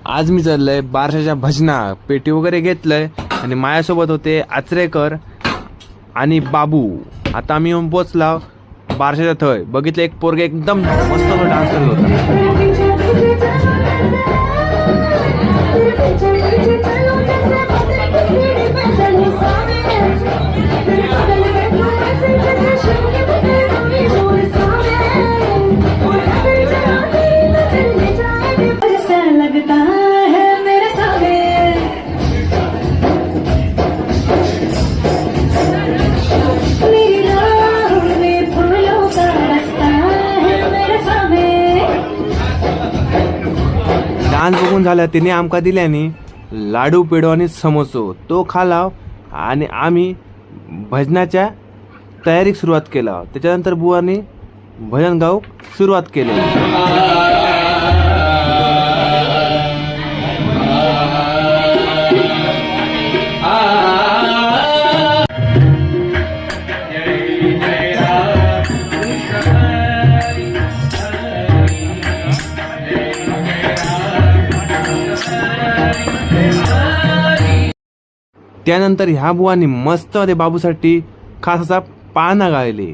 आज मी चाललंय बारशाच्या भजना पेटी वगैरे घेतलंय आणि माझ्यासोबत होते आचरेकर आणि बाबू. आता आम्ही येऊन पोचला बारशाच्या थय. बघितलं एक पोरगे एकदम मस्त डान्स करत होता. डान्स बघून झाला त्याने आमका दिल्याने लाडू पेढो आणि समोसो तो खाला आणि आम्ही भजनाच्या तयारीक सुरुवात केला. त्याच्यानंतर बुवाने भजन गाऊ सुरुवात केली. त्यानंतर ह्या बुवानी मस्त बाबूसाठी खास असा पाळणा गायले.